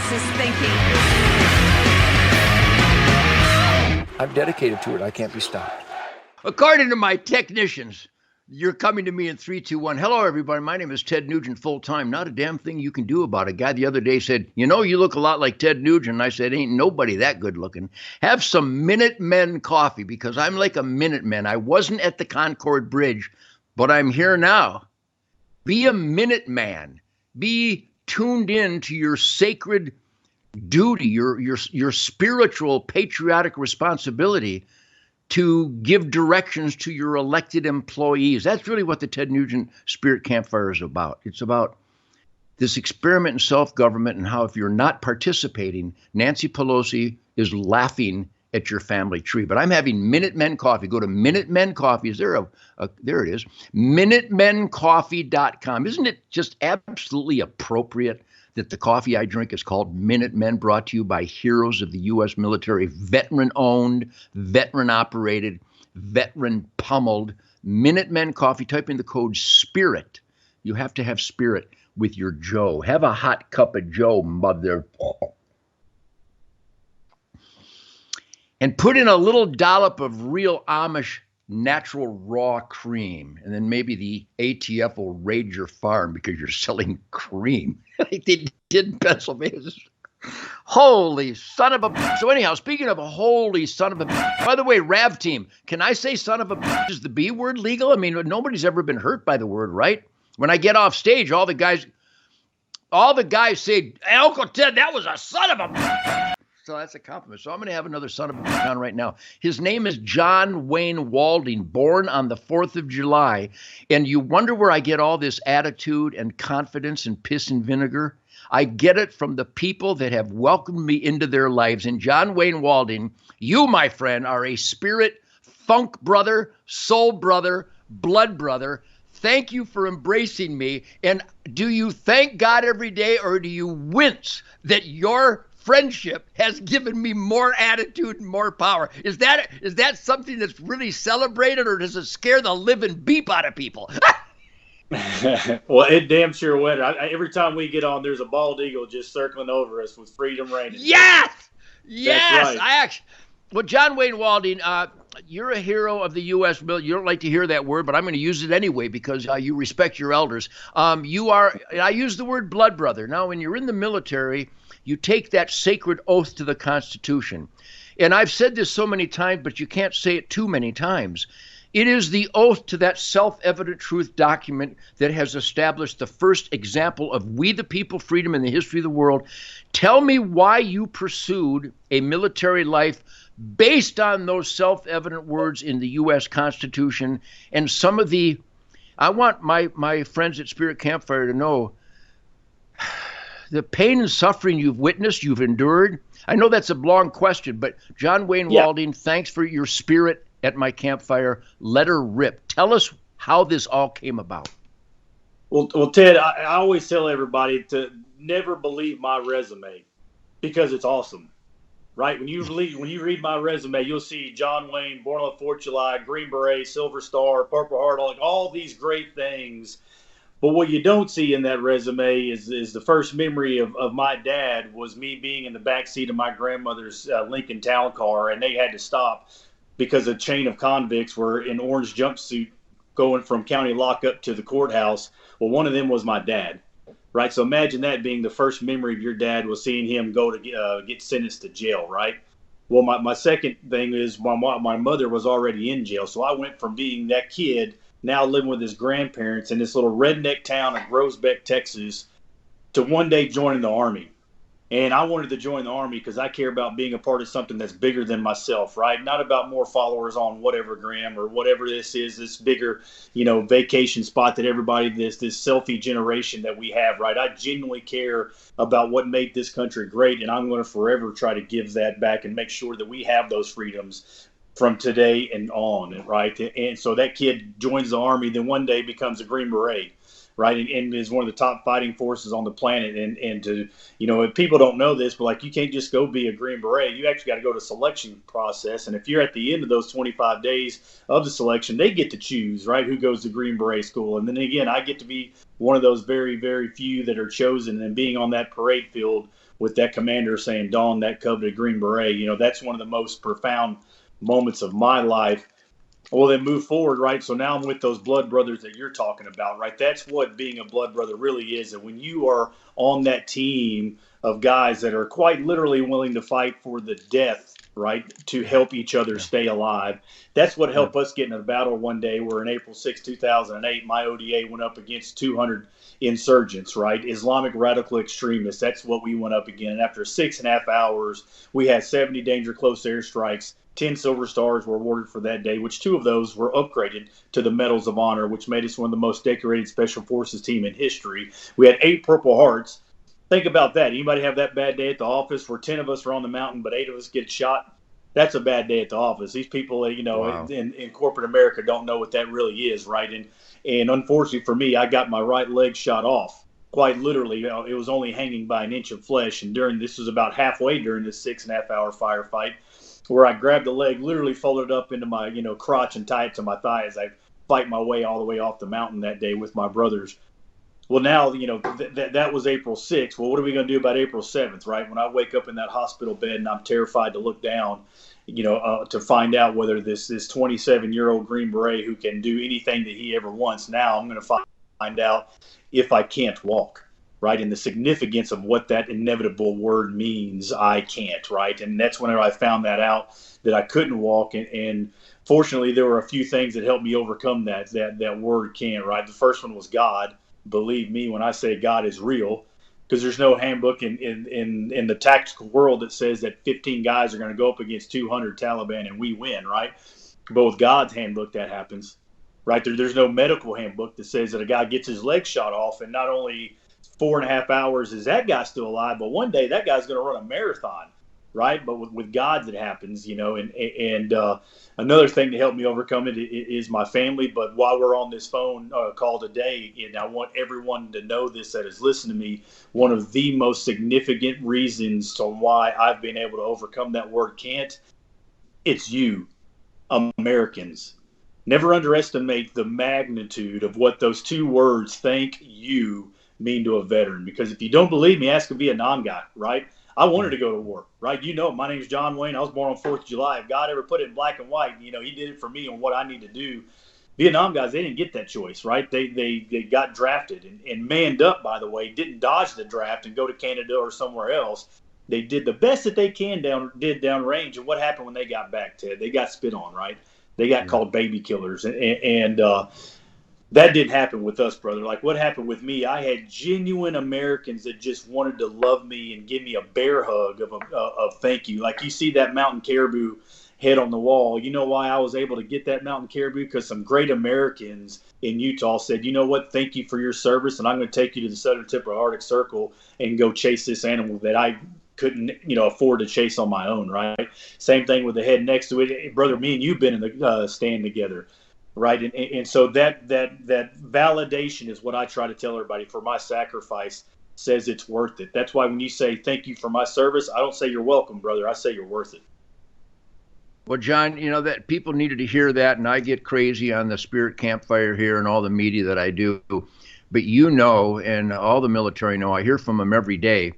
else is thinking. I'm dedicated to it. I can't be stopped. According to my technicians, you're coming to me in 3, 2, 1. Hello, everybody. My name is Ted Nugent, full-time. Not a damn thing you can do about it. A guy the other day said, you know, you look a lot like Ted Nugent. And I said, ain't nobody that good looking. Have some Minutemen coffee, because I'm like a Minuteman. I wasn't at the Concord Bridge, but I'm here now. Be a Minuteman. Be tuned in to your sacred duty, your spiritual patriotic responsibility to give directions to your elected employees. That's really what the Ted Nugent Spirit Campfire is about. It's about this experiment in self-government and how if you're not participating, Nancy Pelosi is laughing at your family tree. But I'm having Minutemen coffee. Go to Minutemen Coffee. Is there there it is, MinutemenCoffee.com. Isn't it just absolutely appropriate that the coffee I drink is called Minutemen, brought to you by heroes of the U.S. military, veteran-owned, veteran-operated, veteran-pummeled. Minutemen Coffee. Type in the code SPIRIT. You have to have spirit with your Joe. Have a hot cup of Joe, mother. And put in a little dollop of real Amish natural raw cream. And then maybe the ATF will raid your farm because you're selling cream. Like they did in Pennsylvania. Holy son of a... So anyhow, speaking of a holy son of a... By the way, Rav team, can I say son of a... Is the B word legal? I mean, nobody's ever been hurt by the word, right? When I get off stage, all the guys say, hey, Uncle Ted, that was a son of a... So that's a compliment. So I'm going to have another son of a on right now. His name is John Wayne Walding, born on the 4th of July. And you wonder where I get all this attitude and confidence and piss and vinegar? I get it from the people that have welcomed me into their lives. And John Wayne Walding, you, my friend, are a spirit, funk brother, soul brother, blood brother. Thank you for embracing me. And do you thank God every day, or do you wince that your friendship has given me more attitude and more power? Is that something that's really celebrated, or does it scare the living beep out of people? Well, it damn sure would. Every time we get on, there's a bald eagle just circling over us with freedom reigning. Yes! That's right. Well, John Wayne Walding, you're a hero of the U.S. military. You don't like to hear that word, but I'm going to use it anyway because you respect your elders. I use the word blood brother. Now, when you're in the military, you take that sacred oath to the Constitution. And I've said this so many times, but you can't say it too many times. It is the oath to that self-evident truth document that has established the first example of we the people freedom in the history of the world. Tell me why you pursued a military life based on those self-evident words in the U.S. Constitution. And some of I want my friends at Spirit Campfire to know the pain and suffering you've witnessed, you've endured. I know that's a long question, but John Wayne Walding, thanks for your spirit at my campfire. Let her rip. Tell us how this all came about. Well, Ted, I always tell everybody to never believe my resume because it's awesome, right? When you read my resume, you'll see John Wayne, born on the 4th of July, Green Beret, Silver Star, Purple Heart, all these great things. But what you don't see in that resume is the first memory of my dad was me being in the backseat of my grandmother's Lincoln Town Car, and they had to stop because a chain of convicts were in orange jumpsuit going from county lockup to the courthouse. Well, one of them was my dad, right? So imagine that being the first memory of your dad was seeing him go to get sentenced to jail, right? Well, my second thing is my mother was already in jail. So I went from being that kid now living with his grandparents in this little redneck town in Groesbeck, Texas, to one day joining the Army. And I wanted to join the Army because I care about being a part of something that's bigger than myself, right? Not about more followers on whatever gram or whatever this is, this bigger, vacation spot that everybody, this selfie generation that we have, right? I genuinely care about what made this country great, and I'm going to forever try to give that back and make sure that we have those freedoms from today and on, right? And so that kid joins the Army, then one day becomes a Green Beret, right? And is one of the top fighting forces on the planet. And to, if people don't know this, but like, you can't just go be a Green Beret. You actually got to go to selection process. And if you're at the end of those 25 days of the selection, they get to choose, right, who goes to Green Beret school. And then again, I get to be one of those very, very few that are chosen, and being on that parade field with that commander saying, "Don, that coveted Green Beret," that's one of the most profound moments of my life. Well, then move forward, right? So now I'm with those blood brothers that you're talking about, right? That's what being a blood brother really is. And when you are on that team of guys that are quite literally willing to fight for the death, right, to help each other stay alive, that's what helped us get in a battle one day where in April 6, 2008, my ODA went up against 200 insurgents, right? Islamic radical extremists. That's what we went up against. And after 6.5 hours, we had 70 danger close air strikes. 10 Silver Stars were awarded for that day, which 2 of those were upgraded to the Medals of Honor, which made us one of the most decorated Special Forces team in history. We had 8 Purple Hearts. Think about that. Anybody have that bad day at the office where 10 of us are on the mountain, but 8 of us get shot? That's a bad day at the office. These people, wow, in corporate America don't know what that really is, right? And unfortunately for me, I got my right leg shot off. Quite literally, it was only hanging by an inch of flesh. And this was about halfway during this 6.5 hour firefight, where I grabbed the leg, literally folded up into my, crotch and tied it to my thigh as I fight my way all the way off the mountain that day with my brothers. Well, now, that was April 6th. Well, what are we going to do about April 7th, right? When I wake up in that hospital bed and I'm terrified to look down, to find out whether this 27-year-old Green Beret who can do anything that he ever wants, now I'm going to find out if I can't walk. Right, and the significance of what that inevitable word means, I can't, right? And that's whenever I found that out, that I couldn't walk. And fortunately, there were a few things that helped me overcome that word can't, right? The first one was God. Believe me when I say God is real, because there's no handbook in the tactical world that says that 15 guys are going to go up against 200 Taliban and we win, right? But with God's handbook, that happens, right? There's no medical handbook that says that a guy gets his leg shot off and not only 4.5 hours is that guy still alive, but one day that guy's going to run a marathon, right? But with God, it happens, and another thing to help me overcome it is my family. But while we're on this phone call today, and I want everyone to know this that is listening to me, one of the most significant reasons to why I've been able to overcome that word can't, it's you, Americans. Never underestimate the magnitude of what those 2 words, thank you, mean to a veteran. Because if you don't believe me, ask a Vietnam guy, right? I wanted to go to war, right? My name's John Wayne. I was born on 4th of July. If God ever put it in black and white, he did it for me and what I need to do. Vietnam guys, they didn't get that choice, right? They got drafted and manned up, by the way, didn't dodge the draft and go to Canada or somewhere else. They did the best that they down range. And what happened when they got back, Ted? They got spit on, right? They got called baby killers. And that didn't happen with us, brother. Like what happened with me, I had genuine Americans that just wanted to love me and give me a bear hug of thank you. Like you see that mountain caribou head on the wall. You know why I was able to get that mountain caribou? Because some great Americans in Utah said, you know what, thank you for your service, and I'm going to take you to the southern tip of the Arctic Circle and go chase this animal that I couldn't, afford to chase on my own, right? Same thing with the head next to it. Brother, me and you've been in the stand together. Right. And so that validation is what I try to tell everybody for my sacrifice says it's worth it. That's why when you say thank you for my service, I don't say you're welcome, brother. I say you're worth it. Well, John, that people needed to hear that. And I get crazy on the Spirit Campfire here and all the media that I do. But and all the military know, I hear from them every day.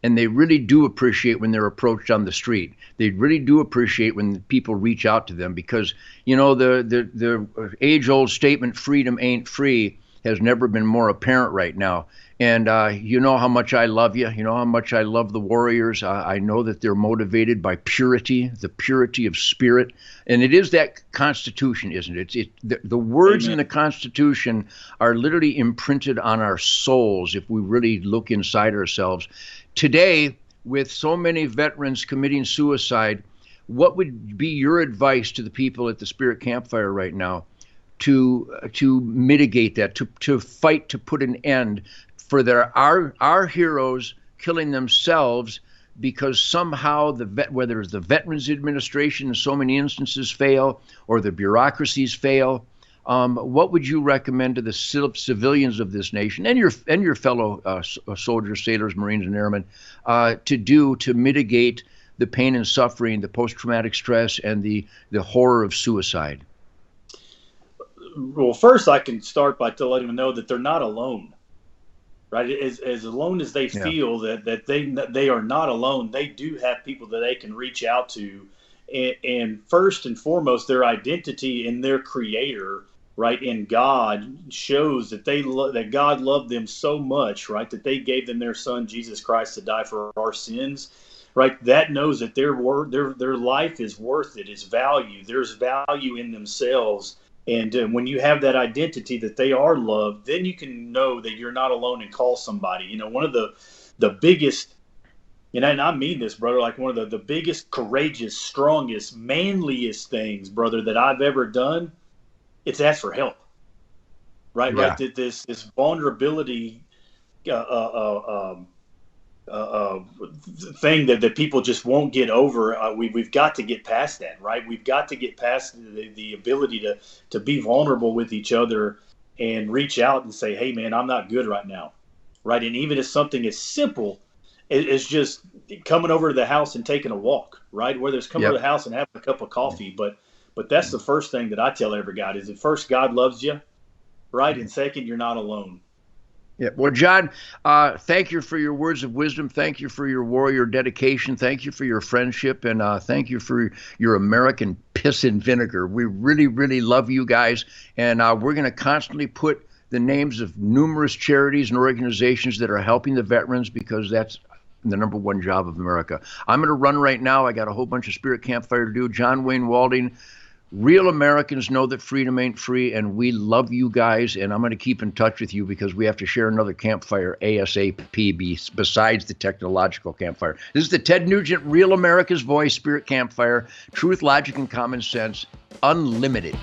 And they really do appreciate when they're approached on the street. They really do appreciate when people reach out to them because, the age-old statement, freedom ain't free, has never been more apparent right now. And you know how much I love you. You know how much I love the warriors. I know that they're motivated by purity, the purity of spirit. And it is that Constitution, isn't it? The words in the Constitution are literally imprinted on our souls if we really look inside ourselves. Today, with so many veterans committing suicide, what would be your advice to the people at the Spirit Campfire right now to mitigate that, to fight to put an end for our heroes killing themselves because somehow whether it's the Veterans Administration in so many instances fail or the bureaucracies fail? what would you recommend to the civilians of this nation and your fellow soldiers, sailors, Marines, and airmen to do to mitigate the pain and suffering, the post-traumatic stress, and the horror of suicide? Well, first I can start by letting them know that they're not alone, right? As alone as they feel that they are not alone, they do have people that they can reach out to, and first and foremost, their identity in their Creator, right, in God, shows that that God loved them so much, right, that they gave them their Son Jesus Christ to die for our sins. Right, that knows that their life is worth it, is value. There's value in themselves, and when you have that identity that they are loved, then you can know that you're not alone and call somebody. You know, one of the biggest, and I mean this, brother, like one of the biggest, courageous, strongest, manliest things, brother, that I've ever done, it's ask for help. Right, Yeah. right. This vulnerability. Thing that people just won't get over. We've got to get past that, right? We've got to get past the ability to be vulnerable with each other and reach out and say, hey, man, I'm not good right now, right? And even if something as simple as just coming over to the house and taking a walk, right? Whether it's coming to the house and having a cup of coffee, but that's the first thing that I tell every guy is that first, God loves you, right? And second, you're not alone. Yeah. Well, John, thank you for your words of wisdom. Thank you for your warrior dedication. Thank you for your friendship. And thank you for your American piss and vinegar. We really, really love you guys. And we're going to constantly put the names of numerous charities and organizations that are helping the veterans, because that's the number one job of America. I'm going to run right now. I got a whole bunch of Spirit Campfire to do. John Wayne Walding. Real Americans know that freedom ain't free, and we love you guys, and I'm going to keep in touch with you because we have to share another campfire ASAP besides the technological campfire. This is the Ted Nugent, Real America's Voice, Spirit Campfire, truth, logic, and common sense, unlimited.